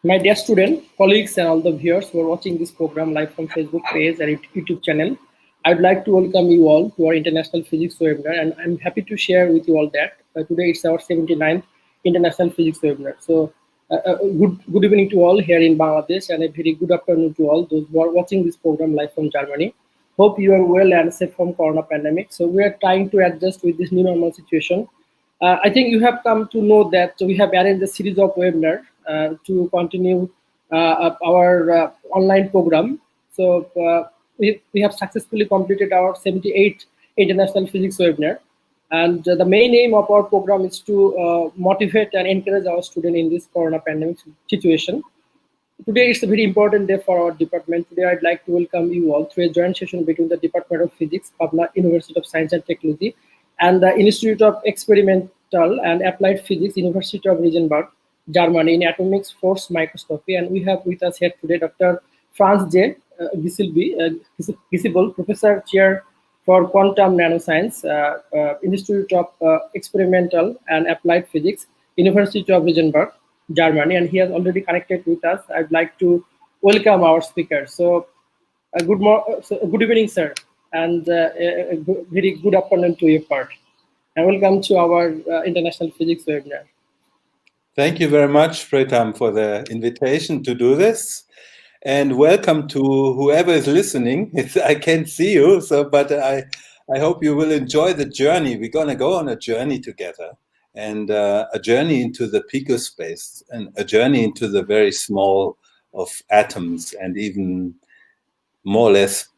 My dear student, colleagues, and all the viewers who are watching this program live from Facebook page and YouTube channel, I'd like to welcome you all to our International Physics webinar, and I'm happy to share with you all that today it's our 79th International Physics webinar. So, good evening to all here in Bangladesh, and a very good afternoon to all those who are watching this program live from Germany. Hope you are well and safe from Corona pandemic. So, we are trying to adjust with this new normal situation. I think you have come to know that we have arranged a series of webinars to continue our online program. So we have successfully completed our 78th International Physics webinar. And the main aim of our program is to motivate and encourage our students in this Corona pandemic situation. Today is a very important day for our department. Today I'd like to welcome you all to a joint session between the Department of Physics, Pabna University of Science and Technology, and the Institute of Experimental and Applied Physics, University of Regensburg, Germany, in atomic force microscopy. And we have with us here today Dr. Franz J. Giessibl, Professor Chair for Quantum Nanoscience, Institute of Experimental and Applied Physics, University of Regensburg, Germany, and he has already connected with us. I'd like to welcome our speaker. So, good evening, sir, and very good afternoon to your part. And welcome to our International Physics webinar. Thank you very much, Pretam, for the invitation to do this. And welcome to whoever is listening. I can't see you, but I hope you will enjoy the journey. We're going to go on a journey together, and a journey into the picospace, and a journey into the very small of atoms, and even more or less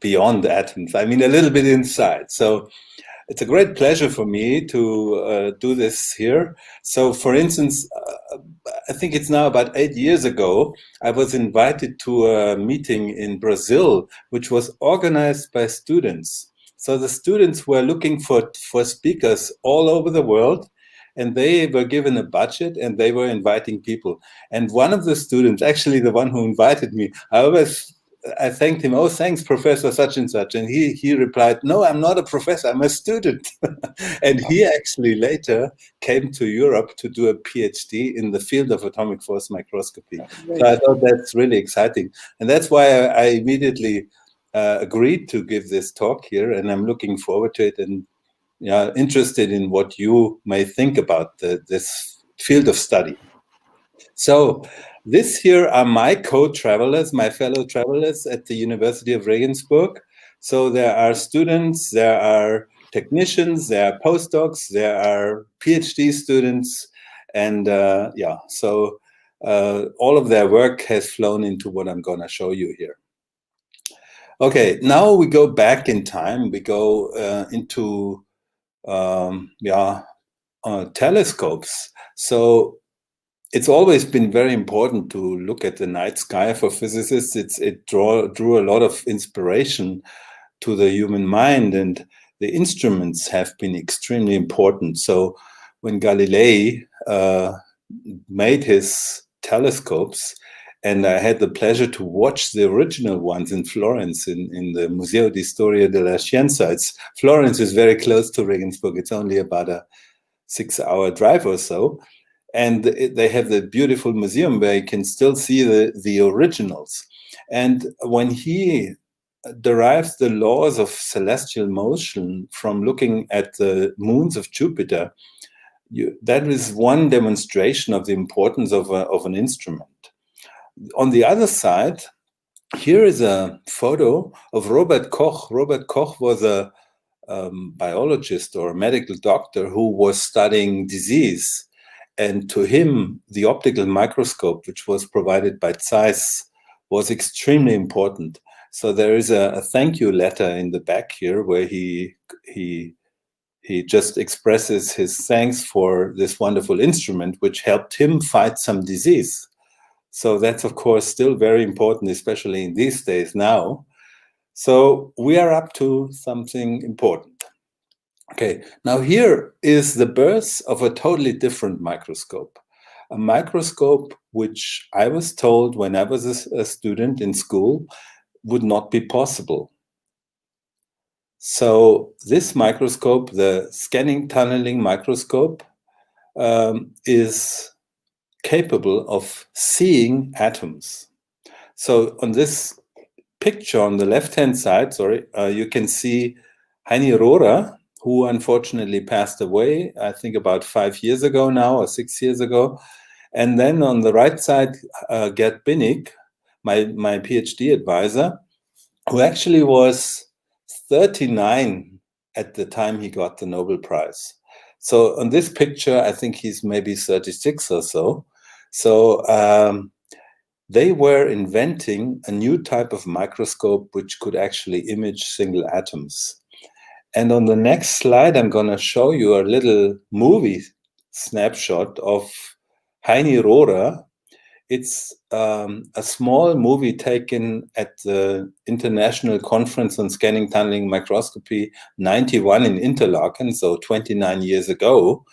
beyond atoms. I mean, a little bit inside. So it's a great pleasure for me to do this here. So, for instance, I think it's now about 8 years ago, I was invited to a meeting in Brazil, which was organized by students. So the students were looking for speakers all over the world, and they were given a budget, and they were inviting people. And one of the students, actually the one who invited me, I thanked him, oh, thanks, Professor such and such. And he replied, no, I'm not a professor, I'm a student. And he actually later came to Europe to do a PhD in the field of atomic force microscopy. So I thought that's really exciting. And that's why I immediately agreed to give this talk here. And I'm looking forward to it, and interested in what you may think about this field of study. So this here are my co-travelers, my fellow travelers at the University of Regensburg. So there are students, there are technicians, there are postdocs, there are PhD students, and so all of their work has flown into what I'm going to show you here. Okay, now we go back in time. We go into telescopes. So it's always been very important to look at the night sky for physicists. It drew a lot of inspiration to the human mind, and the instruments have been extremely important. So when Galilei made his telescopes, and I had the pleasure to watch the original ones in Florence in the Museo di Storia della Scienza. Florence is very close to Regensburg. It's only about a 6-hour drive or so. And they have the beautiful museum where you can still see the originals. And when he derives the laws of celestial motion from looking at the moons of Jupiter, that is one demonstration of the importance of an instrument. On the other side, here is a photo of Robert Koch. Robert Koch was a biologist or a medical doctor who was studying disease. And to him, the optical microscope, which was provided by Zeiss, was extremely important. So there is a thank you letter in the back here where he just expresses his thanks for this wonderful instrument, which helped him fight some disease. So that's, of course, still very important, especially in these days now. So we are up to something important. Okay, now here is the birth of a totally different microscope. A microscope which I was told when I was a student in school would not be possible. So this microscope, the scanning tunneling microscope, is capable of seeing atoms. So on this picture on the left-hand side, you can see Heini Rohrer, who unfortunately passed away, I think about 5 years ago now, or 6 years ago. And then on the right side, Gerd Binnig, my PhD advisor, who actually was 39 at the time he got the Nobel Prize. So on this picture, I think he's maybe 36 or so. So they were inventing a new type of microscope which could actually image single atoms. And on the next slide, I'm going to show you a little movie snapshot of Heini Rohrer. It's a small movie taken at the International Conference on Scanning Tunneling Microscopy 91 in Interlaken, so 29 years ago,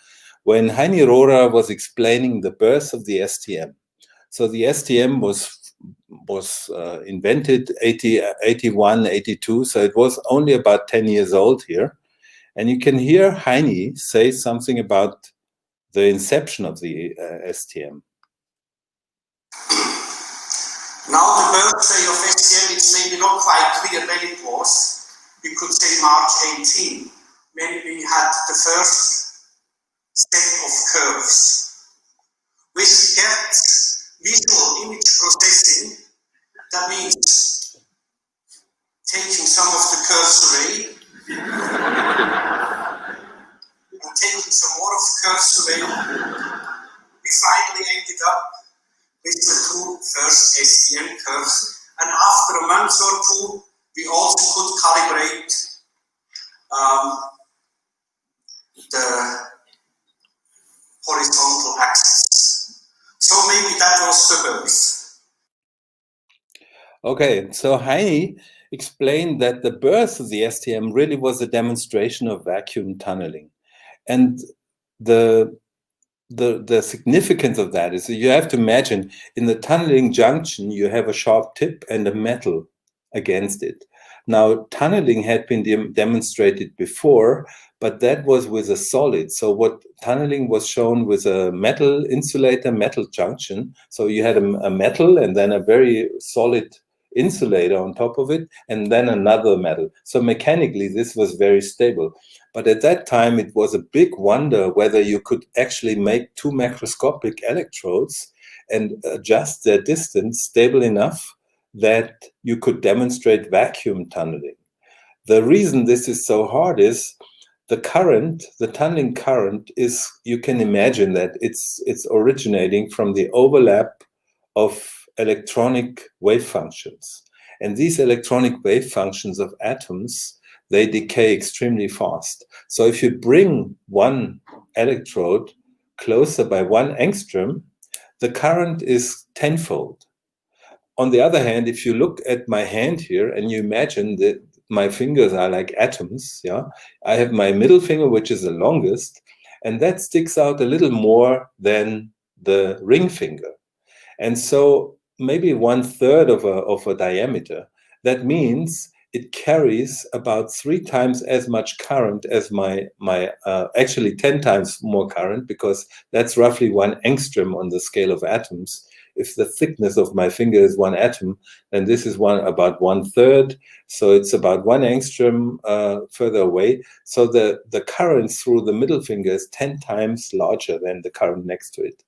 when Heini Rohrer was explaining the birth of the STM. So the STM was invented 81, 82, so it was only about 10 years old here. And you can hear Heini say something about the inception of the STM. Now the birthday of STM, it's maybe not quite clear when it was. We could say March 18, when we had the first set of curves. With get visual image processing, that means taking some of the curves away and taking some more of the curves away. We finally ended up with the two first STM curves, and after a month or two, we also could calibrate the horizontal axis. So maybe that was the birth. Okay, so Heini explained that the birth of the STM really was a demonstration of vacuum tunneling. And the significance of that is that you have to imagine in the tunneling junction, you have a sharp tip and a metal against it. Now, tunneling had been demonstrated before, but that was with a solid. So what tunneling was shown with a metal insulator, metal junction. So you had a metal and then a very solid insulator on top of it, and then another metal. So mechanically, this was very stable. But at that time, it was a big wonder whether you could actually make two macroscopic electrodes and adjust their distance stable enough that you could demonstrate vacuum tunneling. The reason this is so hard is the current, the tunneling current is, you can imagine that it's originating from the overlap of electronic wave functions. And these electronic wave functions of atoms, they decay extremely fast. So if you bring one electrode closer by 1 angstrom, the current is tenfold. On the other hand, if you look at my hand here and you imagine that my fingers are like atoms, yeah, I have my middle finger, which is the longest, and that sticks out a little more than the ring finger. And so maybe 1/3 of a diameter. That means it carries about 3 times as much current as actually 10 times more current, because that's roughly 1 angstrom on the scale of atoms. If the thickness of my finger is 1 atom, then this is about 1/3. So it's about 1 angstrom further away. So the current through the middle finger is 10 times larger than the current next to it.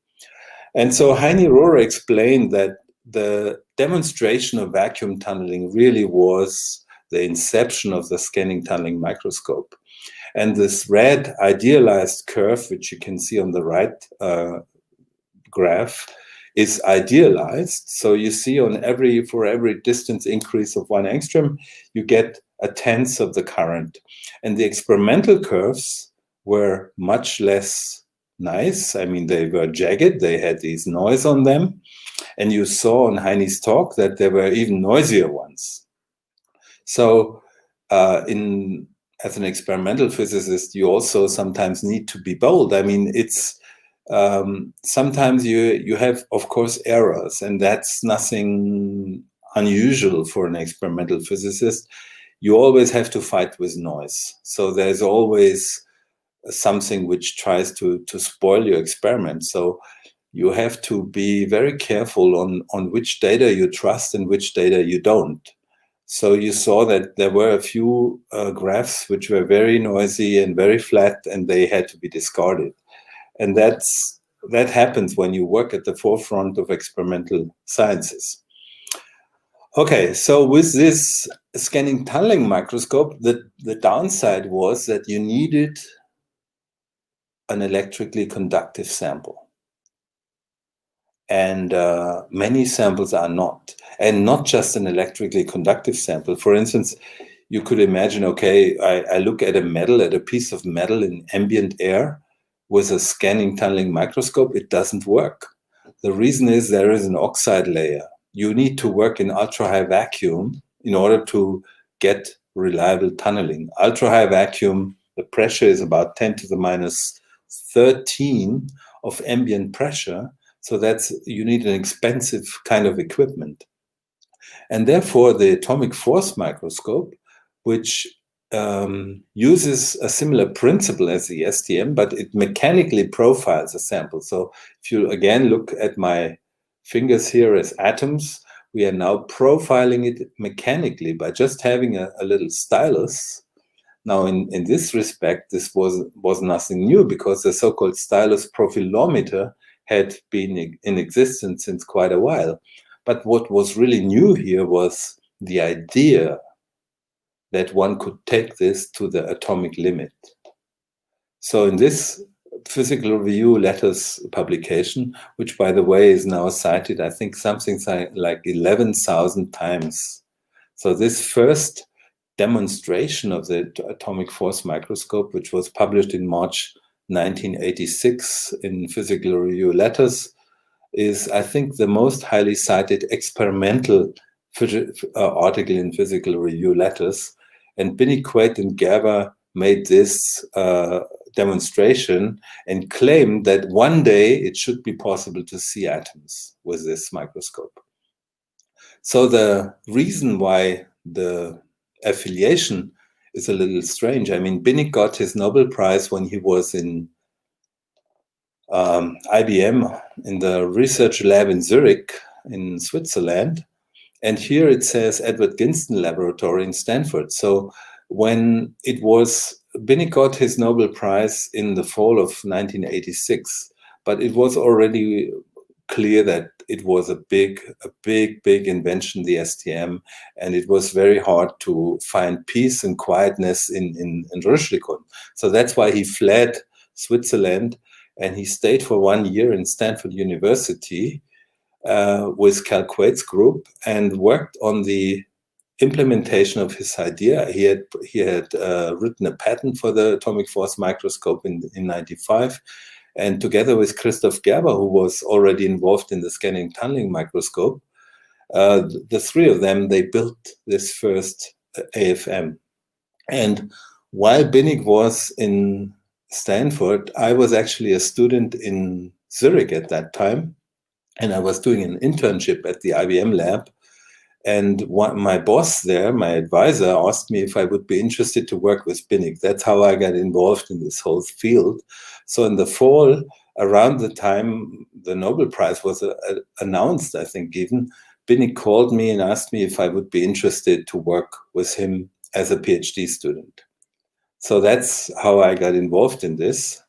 And so Heini Rohrer explained that the demonstration of vacuum tunneling really was the inception of the scanning tunneling microscope. And this red idealized curve, which you can see on the right graph, is idealized. So you see for every distance increase of 1 angstrom, you get 1/10 of the current. And the experimental curves were much less nice. I mean, they were jagged, they had these noise on them. And you saw in Heini's talk that there were even noisier ones. So as an experimental physicist, you also sometimes need to be bold. I mean, it's sometimes you have, of course, errors, and that's nothing unusual for an experimental physicist. You always have to fight with noise. So there's always something which tries to spoil your experiment. So you have to be very careful on which data you trust and which data you don't. So you saw that there were a few graphs which were very noisy and very flat, and they had to be discarded. And that happens when you work at the forefront of experimental sciences. Okay, so with this scanning tunneling microscope, the downside was that you needed an electrically conductive sample. And many samples are not. And not just an electrically conductive sample. For instance, you could imagine, okay, I look at a piece of metal in ambient air with a scanning tunneling microscope. It doesn't work. The reason is there is an oxide layer. You need to work in ultra-high vacuum in order to get reliable tunneling. Ultra-high vacuum, the pressure is about 10 to the minus 13 of ambient pressure. So you need an expensive kind of equipment. And therefore, the atomic force microscope, which uses a similar principle as the STM, but it mechanically profiles a sample. So if you again look at my fingers here as atoms, we are now profiling it mechanically by just having a little stylus. Now, in this respect, this was nothing new, because the so-called stylus profilometer had been in existence since quite a while. But what was really new here was the idea that one could take this to the atomic limit. So in this Physical Review Letters publication, which by the way is now cited, I think something like 11,000 times. So this first demonstration of the atomic force microscope, which was published in March 1986 in Physical Review Letters, is, I think, the most highly cited experimental article in Physical Review Letters. And Binny, Quaid, and Gerber made this demonstration and claimed that one day it should be possible to see atoms with this microscope. So the reason why the affiliation is a little strange. I mean, Binny got his Nobel Prize when he was in IBM in the research lab in Zurich in Switzerland. And here it says Edward Ginston Laboratory in Stanford. So when it was, Binny got his Nobel Prize in the fall of 1986, but it was already clear that it was a big invention, the STM, and it was very hard to find peace and quietness in Röschlikon. So that's why he fled Switzerland, and he stayed for 1 year in Stanford University with Cal Quaid's group and worked on the implementation of his idea. He had written a patent for the atomic force microscope in 95. And together with Christoph Gerber, who was already involved in the scanning tunneling microscope, the three of them, they built this first AFM. And while Binnig was in Stanford, I was actually a student in Zurich at that time. And I was doing an internship at the IBM lab. And my boss there, my advisor, asked me if I would be interested to work with Binnig. That's how I got involved in this whole field. So in the fall, around the time the Nobel Prize was announced, I think, given, Binnig called me and asked me if I would be interested to work with him as a PhD student. So that's how I got involved in this.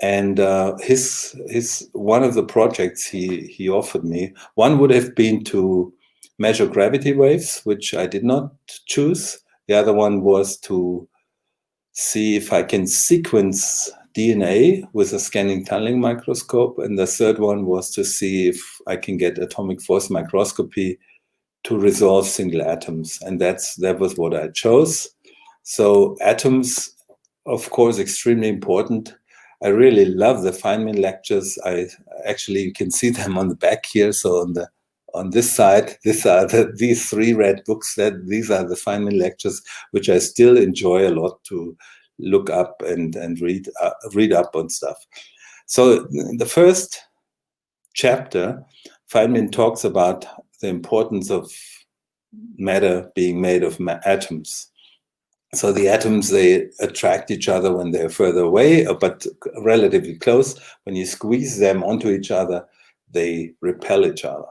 And his one of the projects he offered me, one would have been to measure gravity waves, which I did not choose. The other one was to see if I can sequence DNA with a scanning tunneling microscope. And the third one was to see if I can get atomic force microscopy to resolve single atoms. And that was what I chose. So atoms, of course, extremely important. I really love the Feynman lectures. You can see them on the back here. So on this side, these three red books. These are the Feynman lectures, which I still enjoy a lot to look up and read up on stuff. So in the first chapter, Feynman talks about the importance of matter being made of atoms. So the atoms, they attract each other when they're further away, but relatively close. When you squeeze them onto each other, they repel each other.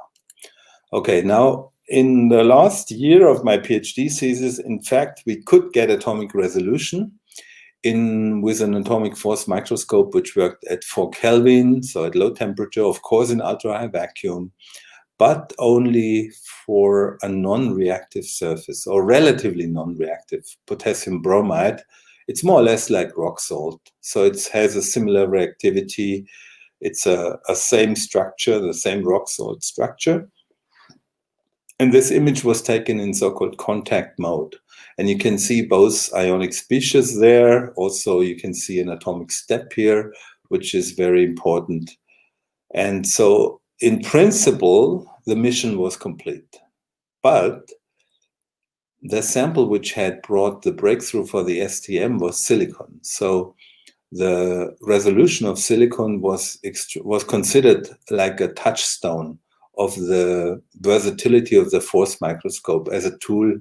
Okay, now in the last year of my PhD thesis, in fact, we could get atomic resolution with an atomic force microscope, which worked at 4 Kelvin, so at low temperature, of course in ultra-high vacuum, but only for a non-reactive surface, or relatively non-reactive potassium bromide. It's more or less like rock salt. So it has a similar reactivity. It's a same structure, the same rock salt structure. And this image was taken in so-called contact mode. And you can see both ionic species there. Also, you can see an atomic step here, which is very important. And so, in principle, the mission was complete. But the sample which had brought the breakthrough for the STM was silicon. So the resolution of silicon was considered like a touchstone of the versatility of the force microscope as a tool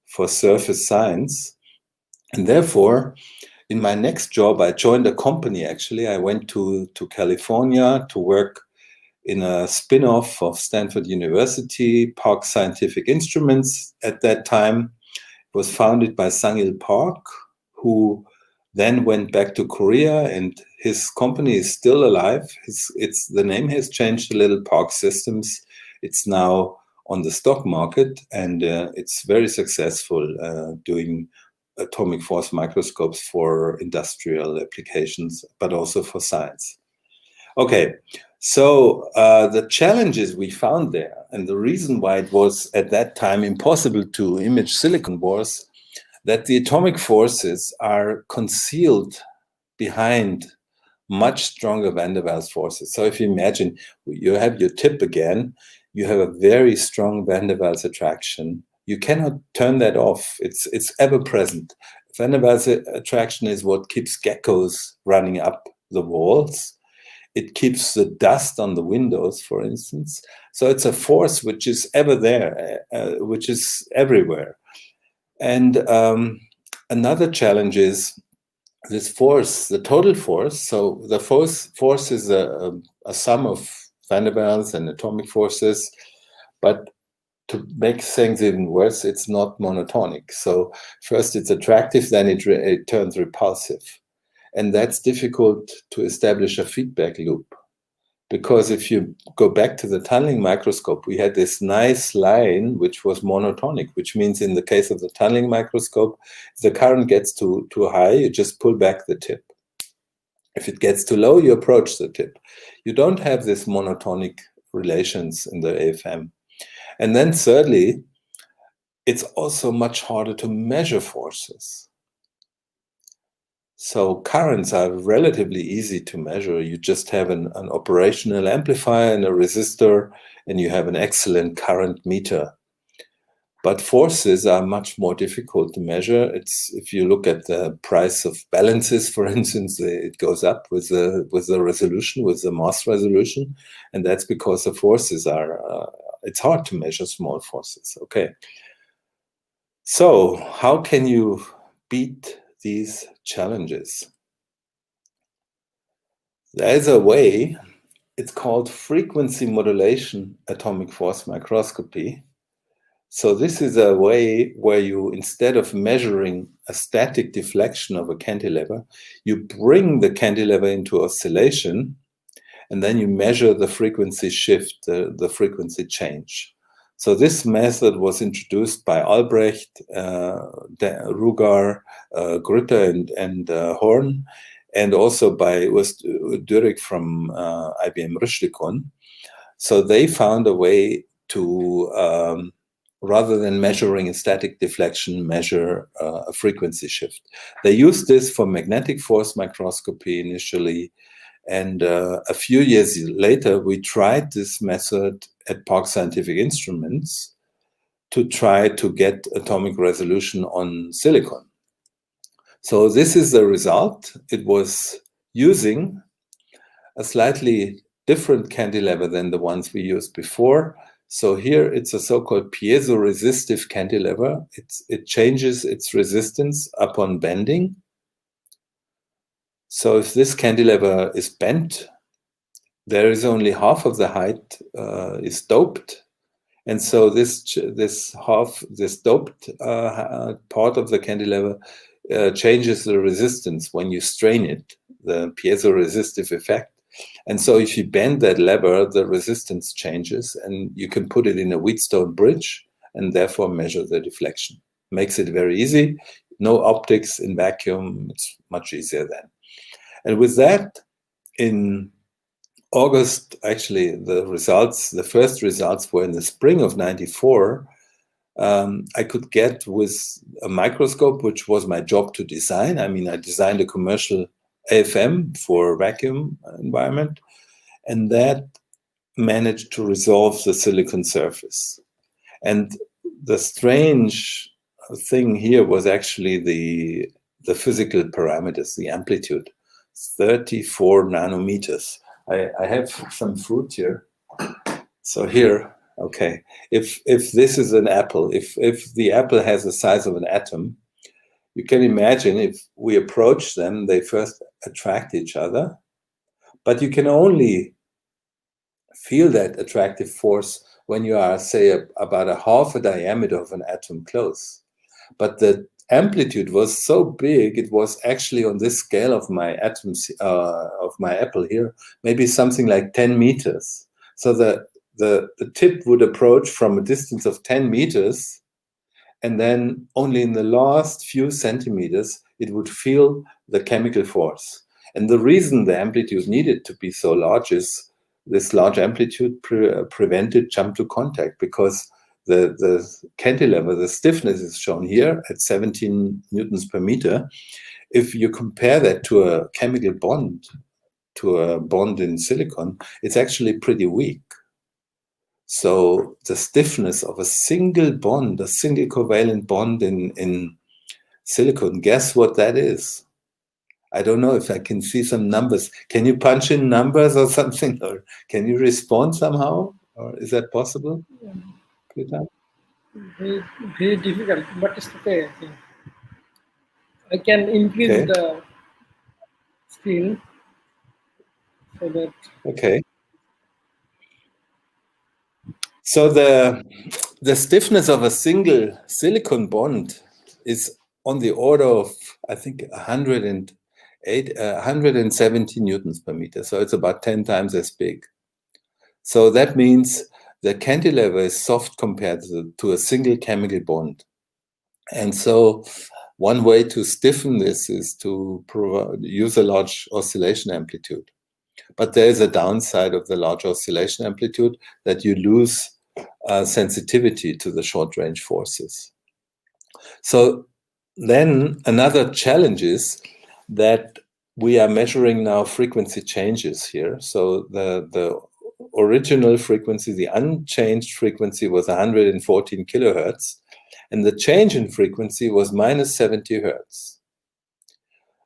for surface science. And therefore, in my next job, I joined a company, actually. I went to California to work in a spin-off of Stanford University, Park Scientific Instruments at that time. It was founded by Sang-il Park, who then went back to Korea, and his company is still alive. The name has changed a little, Park Systems. It's now on the stock market, and it's very successful doing atomic force microscopes for industrial applications, but also for science. Okay, so the challenges we found there, and the reason why it was at that time impossible to image silicon, was that the atomic forces are concealed behind much stronger van der Waals forces. So if you imagine you have your tip again, you have a very strong van der Waals attraction. You cannot turn that off. It's ever present. Van der Waals attraction is what keeps geckos running up the walls. It keeps the dust on the windows, for instance. So it's a force which is ever there, which is everywhere. And another challenge is this force, the total force. So the force is a sum of van der Waals and atomic forces, but to make things even worse, it's not monotonic. So first it's attractive, then it turns repulsive. And that's difficult to establish a feedback loop. Because if you go back to the tunneling microscope, we had this nice line which was monotonic, which means in the case of the tunneling microscope, if the current gets too high, you just pull back the tip. If it gets too low, you approach the tip. You don't have this monotonic relations in the AFM. And then thirdly, it's also much harder to measure forces. So currents are relatively easy to measure. You just have an operational amplifier and a resistor, and you have an excellent current meter. But forces are much more difficult to measure. If you look at the price of balances, for instance, it goes up with the resolution, with the mass resolution, and that's because the forces are. It's hard to measure small forces. Okay. So how can you beat these challenges? There's a way. It's called frequency modulation atomic force microscopy. So this is a way where you, instead of measuring a static deflection of a cantilever, you bring the cantilever into oscillation, and then you measure the frequency shift, the frequency change. So this method was introduced by Albrecht, Rugar, Grütter, and Horn, and also by Dürek from IBM Rüschlikon. So they found a way to, rather than measuring a static deflection, measure a frequency shift. They used this for magnetic force microscopy initially, and a few years later, we tried this method at Park Scientific Instruments to try to get atomic resolution on silicon. So this is the result. It was using a slightly different cantilever than the ones we used before. So here it's a so-called piezo-resistive cantilever. It changes its resistance upon bending. So if this cantilever is bent, there is only half of the height is doped. And so this doped part of the cantilever changes the resistance when you strain it, the piezo-resistive effect. And so if you bend that lever, the resistance changes, and you can put it in a wheatstone bridge and therefore measure the deflection. Makes it very easy. No optics in vacuum. It's much easier then. And with that, in August, actually, the first results were in the spring of '94. I could get with a microscope, which was my job to design. I mean, I designed a commercial AFM for vacuum environment, and that managed to resolve the silicon surface. And the strange thing here was actually the physical parameters, the amplitude, 34 nanometers. I have some fruit here. So here, okay, if this is an apple, if the apple has the size of an atom, you can imagine if we approach them, they first attract each other, but you can only feel that attractive force when you are, say, about a half a diameter of an atom close. But the amplitude was so big, it was actually on this scale of my atoms, of my apple here, maybe something like 10 meters. So the tip would approach from a distance of 10 meters, and then only in the last few centimeters, it would feel the chemical force. And the reason the amplitude needed to be so large is this large amplitude prevented jump to contact, because the cantilever, the stiffness is shown here at 17 newtons per meter. If you compare that to a chemical bond, to a bond in silicon, it's actually pretty weak. So the stiffness of a single bond, a single covalent bond in silicon, guess what that is? I don't know if I can see some numbers. Can you punch in numbers or something? Or can you respond somehow? Or is that possible? Pretam? Very, very difficult, but it's okay. I think I can increase the screen so that. Okay. So the stiffness of a single silicon bond is on the order of, I think, 170 newtons per meter. So it's about 10 times as big. So that means the cantilever is soft compared to a single chemical bond. And so one way to stiffen this is to use a large oscillation amplitude. But there is a downside of the large oscillation amplitude, that you lose sensitivity to the short-range forces. So then another challenge is that we are measuring now frequency changes here. So the original frequency, the unchanged frequency, was 114 kilohertz, and the change in frequency was minus 70 hertz,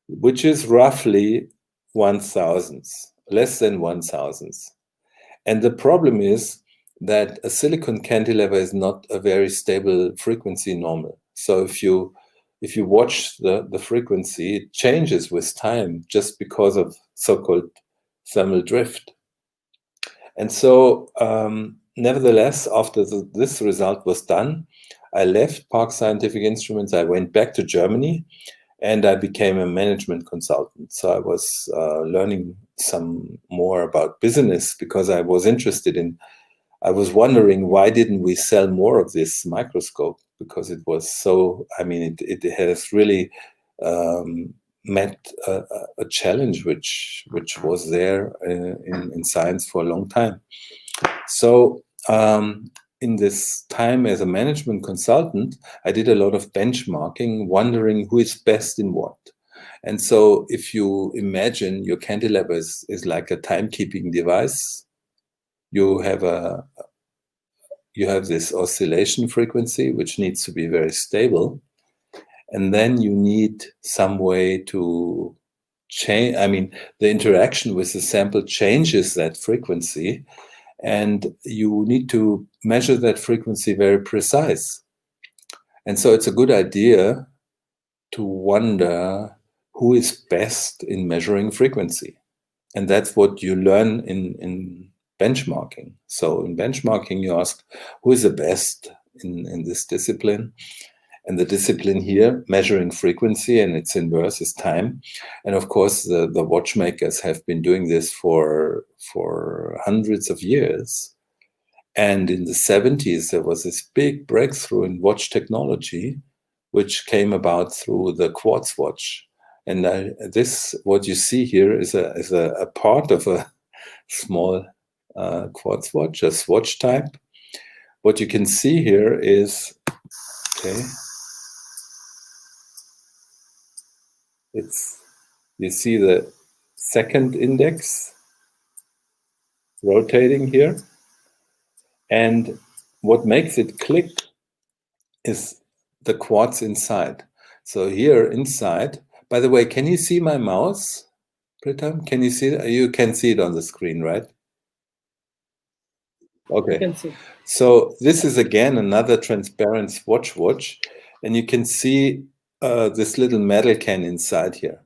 which is roughly 1/1000th, less than 1/1000th. And the problem is that a silicon cantilever is not a very stable frequency normal. So if you watch the frequency, it changes with time just because of so-called thermal drift. And so nevertheless, after this result was done, I left Park Scientific Instruments. I went back to Germany, and I became a management consultant. So I was learning some more about business, because I was interested in, I was wondering, why didn't we sell more of this microscope? Because it was so, I mean, it has really met a challenge which was there in science for a long time. So in this time as a management consultant, I did a lot of benchmarking, wondering who is best in what. And so if you imagine your cantilever is like a timekeeping device, you have this oscillation frequency, which needs to be very stable. And then you need some way to change, I mean, the interaction with the sample changes that frequency. and you need to measure that frequency very precise. And so it's a good idea to wonder who is best in measuring frequency. And that's what you learn in benchmarking. So in benchmarking, you ask, who is the best in this discipline? And the discipline here, measuring frequency, and its inverse is time. And of course, the watchmakers have been doing this for hundreds of years. And in the 70s, there was this big breakthrough in watch technology, which came about through the Quartz Watch. And this, what you see here, is a part of a small Quartz Watch, a swatch type. What you can see here is, okay, you see the second index rotating here, and what makes it click is the quartz inside. So here inside, by the way, can you see my mouse, Pretam? Can you see it? You can see it on the screen, right? Okay. I can see. So this is again another transparent swatch watch, and you can see this little metal can inside here,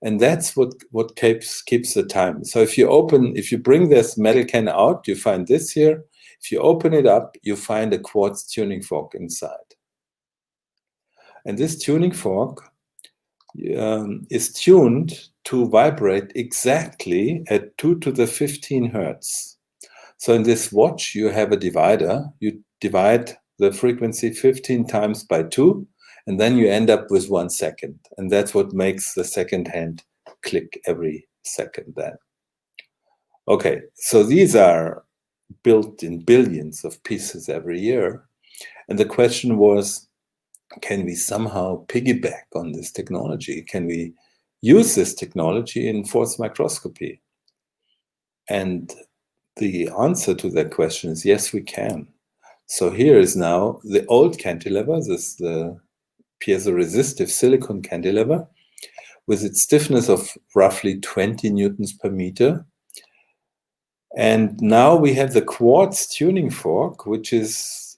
and that's what keeps the time. So if you bring this metal can out, you find this here. If you open it up, you find a quartz tuning fork inside, and this tuning fork is tuned to vibrate exactly at 2 to the 15 hertz. So in this watch, you have a divider. You divide the frequency 15 times by 2, and then you end up with 1 second. And that's what makes the second hand click every second then. Okay, so these are built in billions of pieces every year. And the question was, can we somehow piggyback on this technology? Can we use this technology in force microscopy? And the answer to that question is yes, we can. So here is now the old cantilever. This is the piezo-resistive silicon cantilever with its stiffness of roughly 20 newtons per meter. And now we have the quartz tuning fork, which is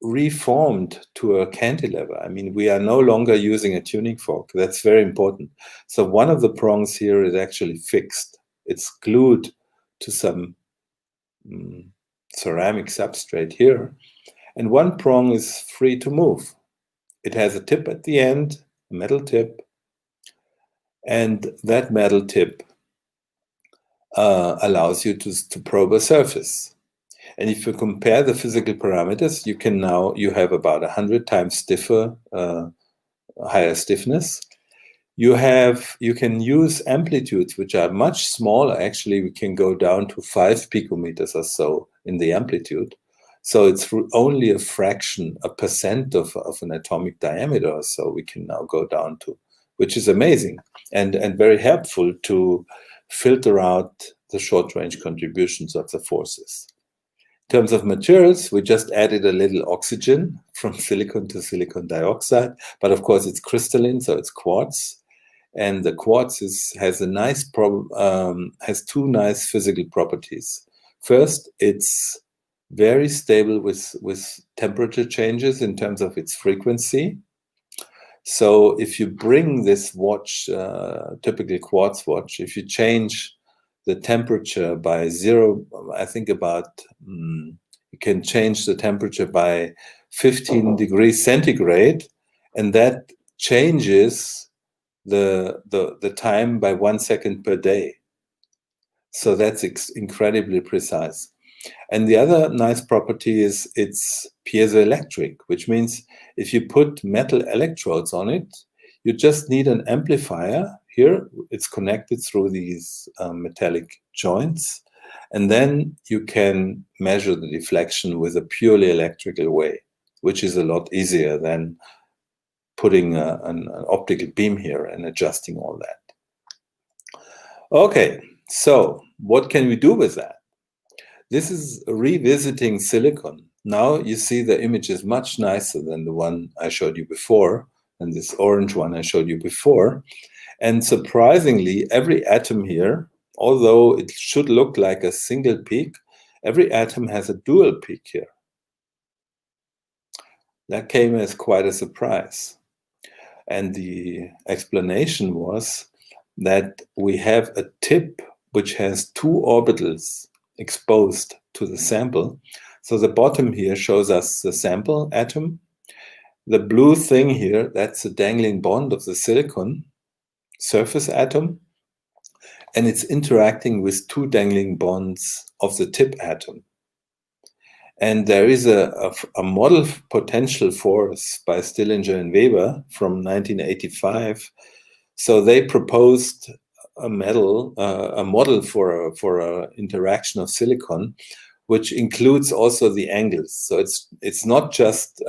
reformed to a cantilever. I mean, we are no longer using a tuning fork. That's very important. So one of the prongs here is actually fixed. It's glued to some ceramic substrate here, and one prong is free to move. It has a tip at the end, a metal tip, and that metal tip allows you to probe a surface. And if you compare the physical parameters, you have about 100 times stiffer, higher stiffness. You can use amplitudes which are much smaller. Actually, we can go down to 5 picometers or so in the amplitude. So it's only a fraction, a percent of an atomic diameter or so we can now go down to, which is amazing and very helpful to filter out the short-range contributions of the forces. In terms of materials, we just added a little oxygen from silicon to silicon dioxide, but of course it's crystalline, so it's quartz. And the quartz has two nice physical properties. First, it's very stable with temperature changes in terms of its frequency. So if you bring this watch, typical quartz watch, if you change the temperature by 0, I think about, you can change the temperature by 15 degrees centigrade, and that changes the time by 1 second per day. So that's incredibly precise. And the other nice property is it's piezoelectric, which means if you put metal electrodes on it, you just need an amplifier. Here it's connected through these metallic joints, and then you can measure the deflection with a purely electrical way, which is a lot easier than putting an optical beam here and adjusting all that. Okay, so what can we do with that? This is revisiting silicon. Now you see the image is much nicer than the one I showed you before, and this orange one I showed you before. And surprisingly, every atom here, although it should look like a single peak, every atom has a dual peak here. That came as quite a surprise. And the explanation was that we have a tip which has two orbitals exposed to the sample. So the bottom here shows us the sample atom. The blue thing here, that's the dangling bond of the silicon surface atom. And it's interacting with two dangling bonds of the tip atom. And there is a model potential force by Stillinger and Weber from 1985. So they proposed a model for an interaction of silicon, which includes also the angles. So it's not just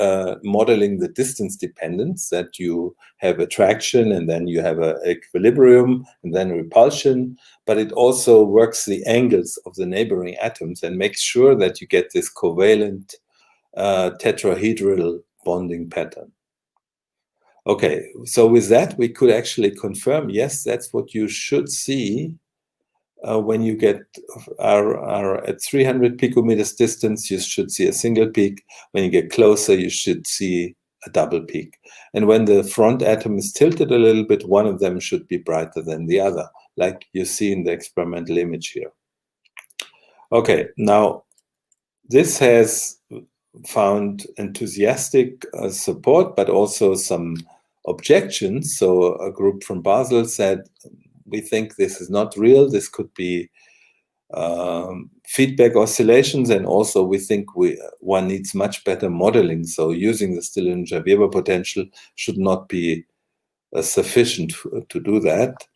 modeling the distance dependence, that you have attraction and then you have an equilibrium and then repulsion, but it also works the angles of the neighboring atoms and makes sure that you get this covalent tetrahedral bonding pattern. Okay, so with that, we could actually confirm, yes, that's what you should see when you get are at 300 picometers distance, you should see a single peak. When you get closer, you should see a double peak. And when the front atom is tilted a little bit, one of them should be brighter than the other, like you see in the experimental image here. Okay, now this has found enthusiastic support, but also some objections. So a group from Basel said, we think this is not real. This could be feedback oscillations, and also we think one needs much better modeling. So using the Stillinger-Weber potential should not be sufficient to do that.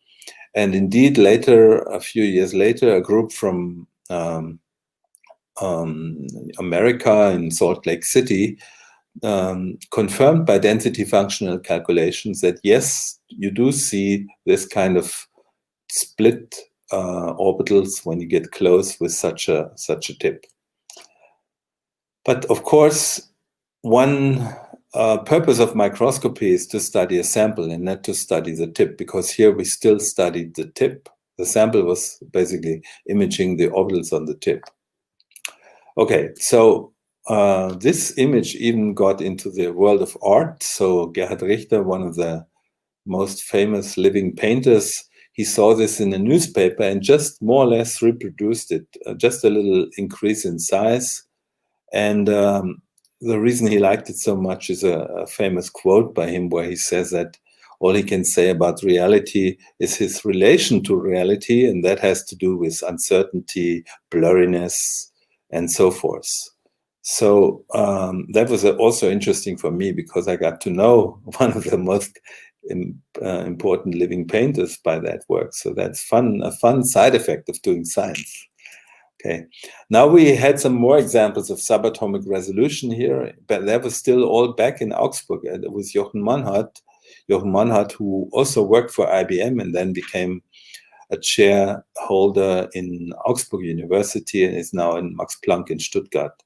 And indeed, later, a few years later, a group from America in Salt Lake City confirmed by density functional calculations that yes, you do see this kind of split orbitals when you get close with such a tip. But of course, one purpose of microscopy is to study a sample and not to study the tip, because here we still studied the tip. The sample was basically imaging the orbitals on the tip. Okay, so this image even got into the world of art. So Gerhard Richter, one of the most famous living painters, he saw this in a newspaper and just more or less reproduced it, just a little increase in size. And the reason he liked it so much is a famous quote by him where he says that all he can say about reality is his relation to reality, and that has to do with uncertainty, blurriness, and so forth. So that was also interesting for me, because I got to know one of the most important living painters by that work. So that's a fun side effect of doing science. Okay, now we had some more examples of subatomic resolution here, but that was still all back in Augsburg with Jochen Mannhardt, who also worked for IBM and then became a chair holder in Augsburg University and is now in Max Planck in Stuttgart.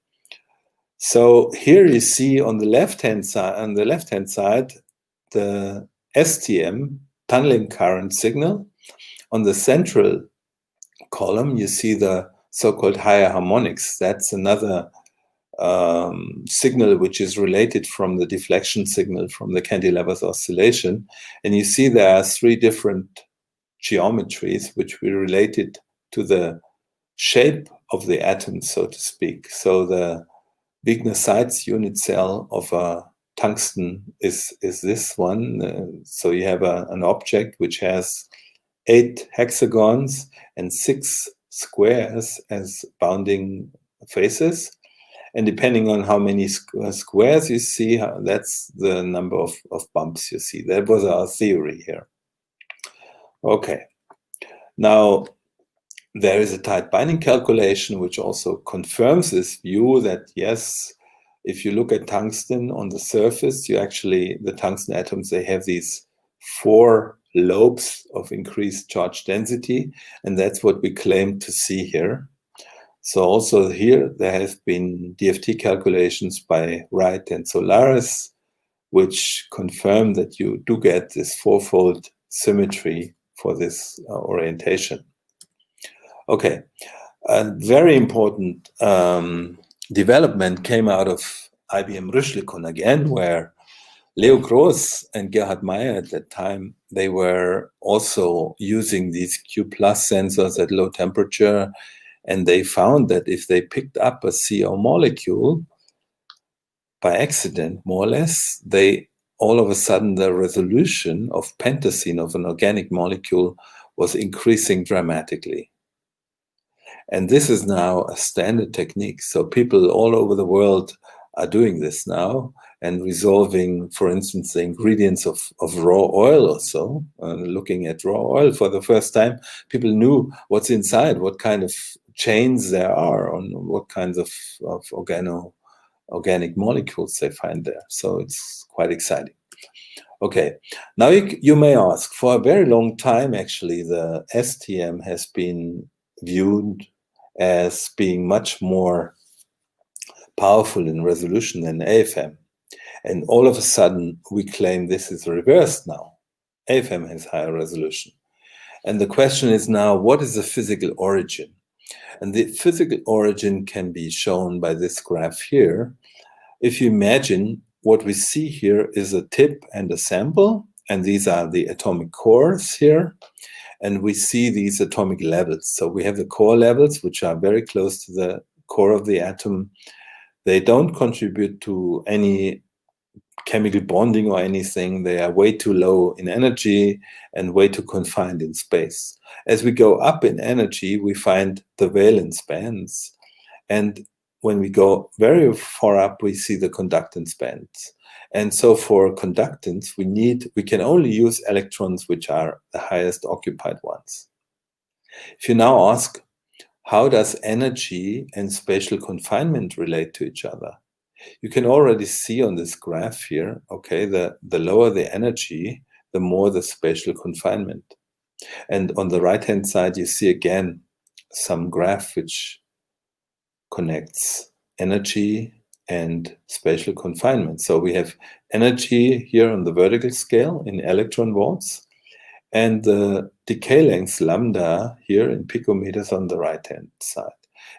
So here you see on the left-hand side, the STM tunneling current signal. On the central column, you see the so-called higher harmonics. That's another signal which is related from the deflection signal from the cantilever's oscillation. And you see there are three different geometries which we related to the shape of the atom, so to speak. So the Wigner-Seitz unit cell of a tungsten is this one. So you have an object which has 8 hexagons and 6 squares as bounding faces. And depending on how many squares you see, that's the number of bumps you see. That was our theory here. Okay. Now, there is a tight binding calculation which also confirms this view that yes, if you look at tungsten on the surface, the tungsten atoms, they have these 4 lobes of increased charge density, and that's what we claim to see here. So also here there have been DFT calculations by Wright and Solaris, which confirm that you do get this 4-fold symmetry for this orientation. Okay, A very important development came out of IBM Rüschlikon again, where Leo Gross and Gerhard Meyer at that time, they were also using these Q+ sensors at low temperature, and they found that if they picked up a CO molecule by accident, more or less, all of a sudden the resolution of pentacene of an organic molecule was increasing dramatically. And this is now a standard technique. So people all over the world are doing this now and resolving, for instance, the ingredients of raw oil or so. Looking at raw oil for the first time, people knew what's inside, what kind of chains there are, on what kinds of organic molecules they find there. So it's quite exciting. Okay, now you may ask, for a very long time, actually, the STM has been viewed as being much more powerful in resolution than AFM. And all of a sudden, we claim this is reversed now. AFM has higher resolution. And the question is now, what is the physical origin? And the physical origin can be shown by this graph here. If you imagine, what we see here is a tip and a sample, and these are the atomic cores here. And we see these atomic levels. So we have the core levels, which are very close to the core of the atom. They don't contribute to any chemical bonding or anything. They are way too low in energy and way too confined in space. As we go up in energy, we find the valence bands. And when we go very far up, we see the conductance bands. And so for conductance, we can only use electrons which are the highest occupied ones. If you now ask, how does energy and spatial confinement relate to each other? You can already see on this graph here, okay, the lower the energy, the more the spatial confinement. And on the right-hand side, you see again some graph which connects energy and spatial confinement. So we have energy here on the vertical scale in electron volts, and the decay length lambda here in picometers on the right-hand side.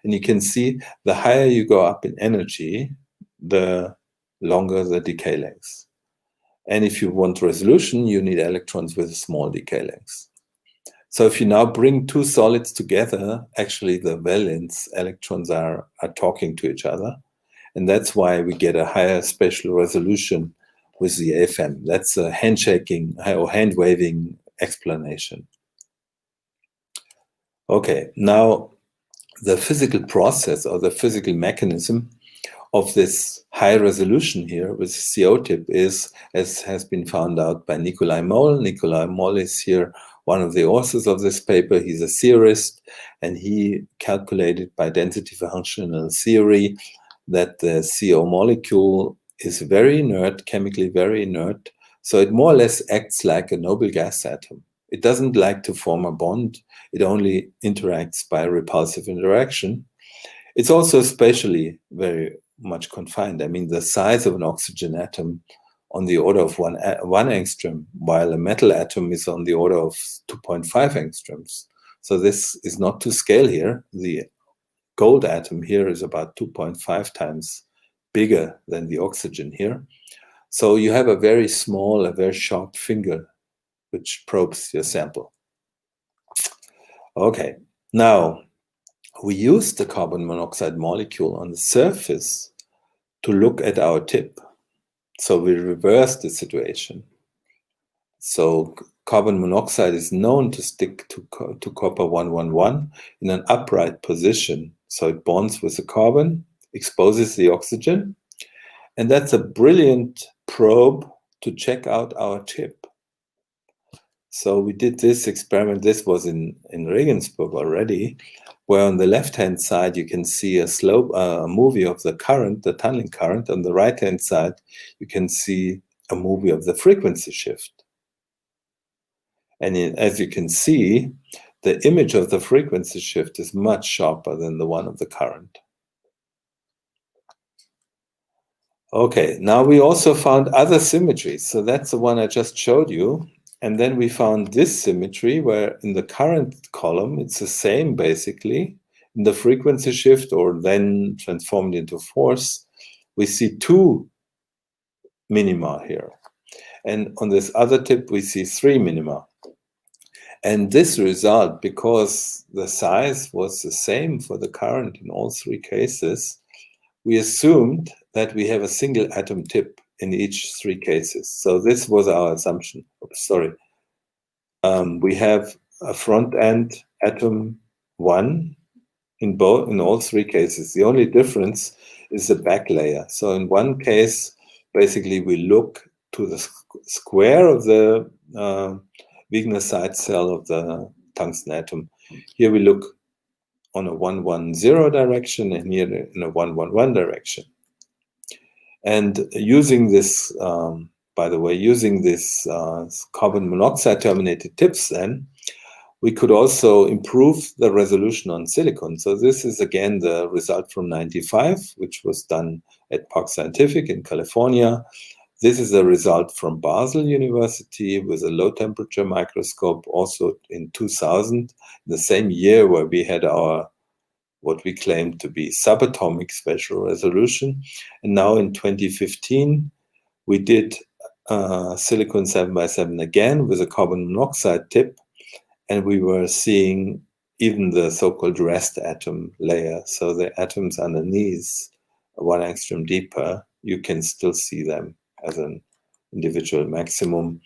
And you can see the higher you go up in energy, the longer the decay length. And if you want resolution, you need electrons with a small decay length. So if you now bring two solids together, actually the valence electrons are talking to each other. And that's why we get a higher spatial resolution with the AFM. That's a handshaking or hand-waving explanation. Okay, now the physical process or the physical mechanism of this high resolution here with CO tip is, as has been found out by Nikolai Moll. Nikolai Moll is here one of the authors of this paper. He's a theorist, and he calculated by density functional theory that the CO molecule is very inert, chemically very inert. So it more or less acts like a noble gas atom. It doesn't like to form a bond. It only interacts by repulsive interaction. It's also spatially very much confined. I mean, the size of an oxygen atom on the order of one angstrom, while a metal atom is on the order of 2.5 angstroms. So this is not to scale here. The gold atom here is about 2.5 times bigger than the oxygen here. So you have a very small, a very sharp finger which probes your sample. Okay, now we use the carbon monoxide molecule on the surface to look at our tip. So we reverse the situation. So carbon monoxide is known to stick to copper 111 in an upright position. So it bonds with the carbon, exposes the oxygen, and that's a brilliant probe to check out our tip. So we did this experiment. This was in Regensburg already, where on the left-hand side you can see a movie of the current, the tunneling current. On the right-hand side, you can see a movie of the frequency shift. And as you can see, the image of the frequency shift is much sharper than the one of the current. Okay, now we also found other symmetries. So that's the one I just showed you. And then we found this symmetry where in the current column, it's the same basically. in the frequency shift, or then transformed into force, we see 2 minima here. And on this other tip, we see 3 minima. And this result, because the size was the same for the current in all 3 cases, we assumed that we have a single atom tip in each 3 cases. So this was our assumption. Sorry. We have a front end atom 1 in all 3 cases. The only difference is the back layer. So in one case, basically we look to the square of the Wigner side cell of the tungsten atom. Here we look on a 110 direction, and here in a 111 direction. And using this, by the way, using this carbon monoxide terminated tips, then we could also improve the resolution on silicon. So this is again the result from '95, which was done at Park Scientific in California. This is a result from Basel University with a low temperature microscope, also in 2000, the same year where we had our, what we claimed to be subatomic spatial resolution. And now in 2015, we did silicon 7x7 again with a carbon monoxide tip, and we were seeing even the so-called rest atom layer. So the atoms underneath 1 angstrom deeper, you can still see them as an individual maximum.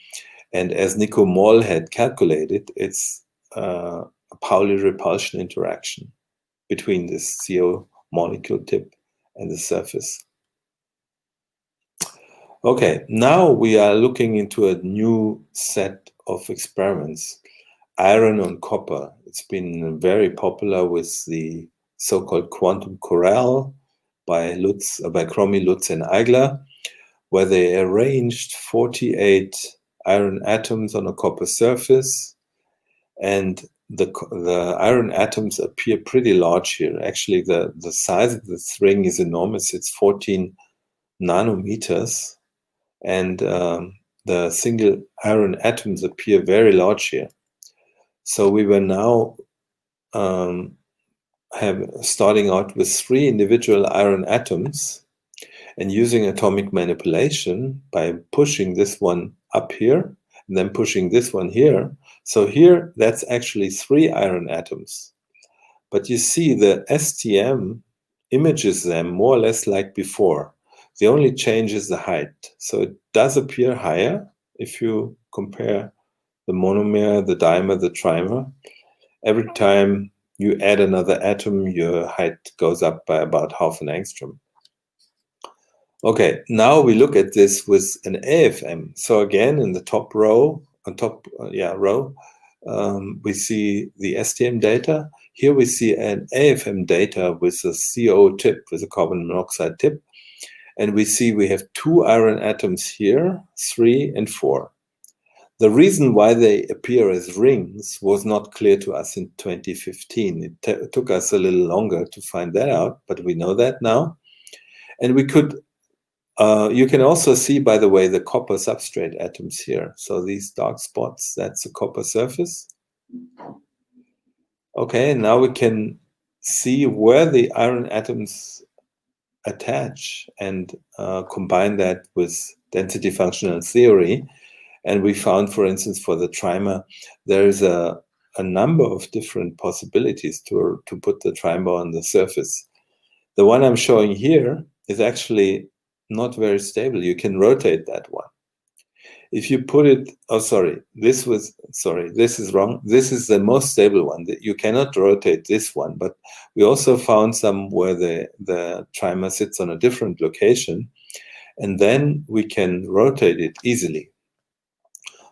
And as Nico Moll had calculated, it's a Pauli repulsion interaction between this CO molecule tip and the surface. Okay, now we are looking into a new set of experiments. Iron on copper. It's been very popular with the so-called quantum corral by Cromie, Lutz, and Eigler, where they arranged 48 iron atoms on a copper surface, and the iron atoms appear pretty large here. Actually, the size of this ring is enormous. It's 14 nanometers, and the single iron atoms appear very large here. So we were now starting out with 3 individual iron atoms, and using atomic manipulation by pushing this one up here and then pushing this one here. So here, that's actually 3 iron atoms. But you see the STM images them more or less like before. The only change is the height. So it does appear higher if you compare the monomer, the dimer, the trimer. Every time you add another atom, your height goes up by about half an angstrom. Okay, now we look at this with an AFM. So again, in the top row, we see the STM data. Here we see an AFM data with a CO tip, with a carbon monoxide tip. And we see we have 2 iron atoms here, 3 and 4. The reason why they appear as rings was not clear to us in 2015. It took us a little longer to find that out, but we know that now. And we could, you can also see, by the way, the copper substrate atoms here. So these dark spots, that's a copper surface. Okay, now we can see where the iron atoms attach and combine that with density functional theory. And we found, for instance, for the trimer, there is a number of different possibilities to put the trimer on the surface. The one I'm showing here is actually not very stable. You can rotate that one. If you put it, this is wrong. This is the most stable one. You cannot rotate this one, but we also found some where the trimer sits on a different location, and then we can rotate it easily.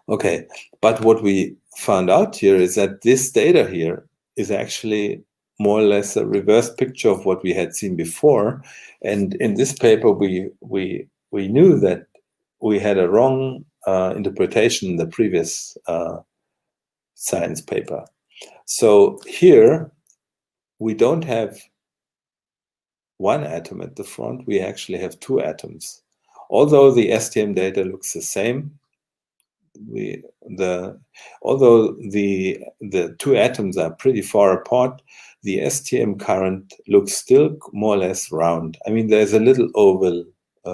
Okay, but what we found out here is that this data here is actually more or less a reverse picture of what we had seen before. And in this paper, we knew that we had a wrong interpretation in the previous science paper. So here, we don't have 1 atom at the front, we actually have 2 atoms. Although the STM data looks the same, although the two atoms are pretty far apart, the STM current looks still more or less round. I mean, there's a little oval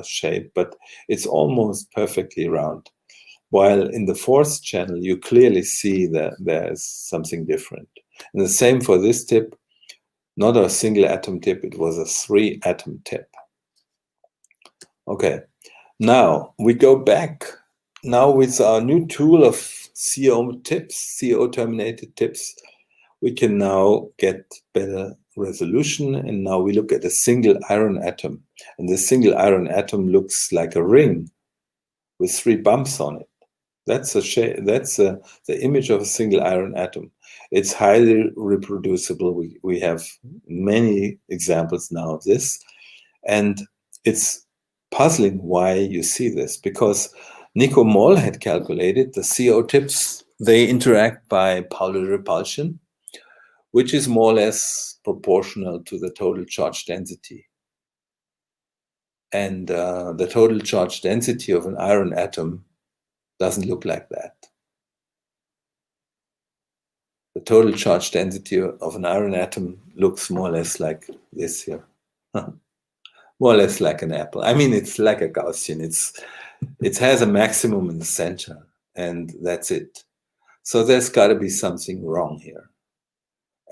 shape, but it's almost perfectly round. While in the fourth channel, you clearly see that there's something different. And the same for this tip, not a single atom tip, it was a 3-atom tip. Okay, now we go back. Now with our new tool of CO tips, CO terminated tips, we can now get better resolution. And now we look at a single iron atom. And the single iron atom looks like a ring with 3 bumps on it. That's the image of a single iron atom. It's highly reproducible. We have many examples now of this. And it's puzzling why you see this, because Nico Moll had calculated the CO tips, they interact by Pauli repulsion, which is more or less proportional to the total charge density. And the total charge density of an iron atom doesn't look like that. The total charge density of an iron atom looks more or less like this here. More or less like an apple. I mean, it's like a Gaussian. It has a maximum in the center, and that's it. So there's got to be something wrong here.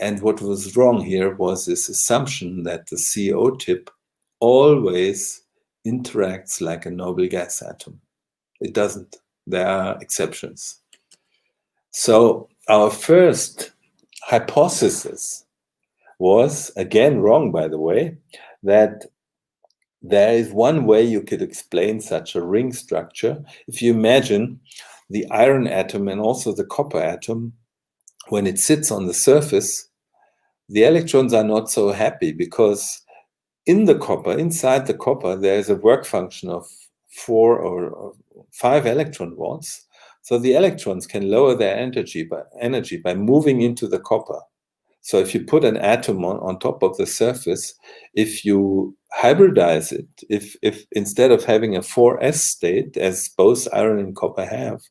And what was wrong here was this assumption that the CO tip always interacts like a noble gas atom. It doesn't. There are exceptions. So our first hypothesis was, again wrong by the way, that there is one way you could explain such a ring structure. If you imagine the iron atom and also the copper atom, when it sits on the surface, the electrons are not so happy because inside the copper, there is a work function of 4 or 5 electron volts. So the electrons can lower their energy by moving into the copper. So if you put an atom on top of the surface, if you hybridize it, if instead of having a 4s state, as both iron and copper have,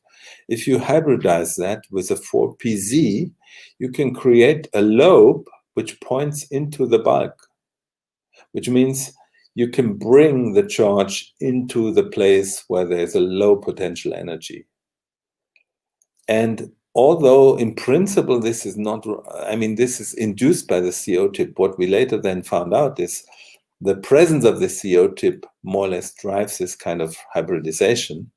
if you hybridize that with a 4pz, you can create a lobe which points into the bulk, which means you can bring the charge into the place where there's a low potential energy. And although in principle this is not, I mean, this is induced by the CO tip, what we later then found out is the presence of the CO tip more or less drives this kind of hybridization.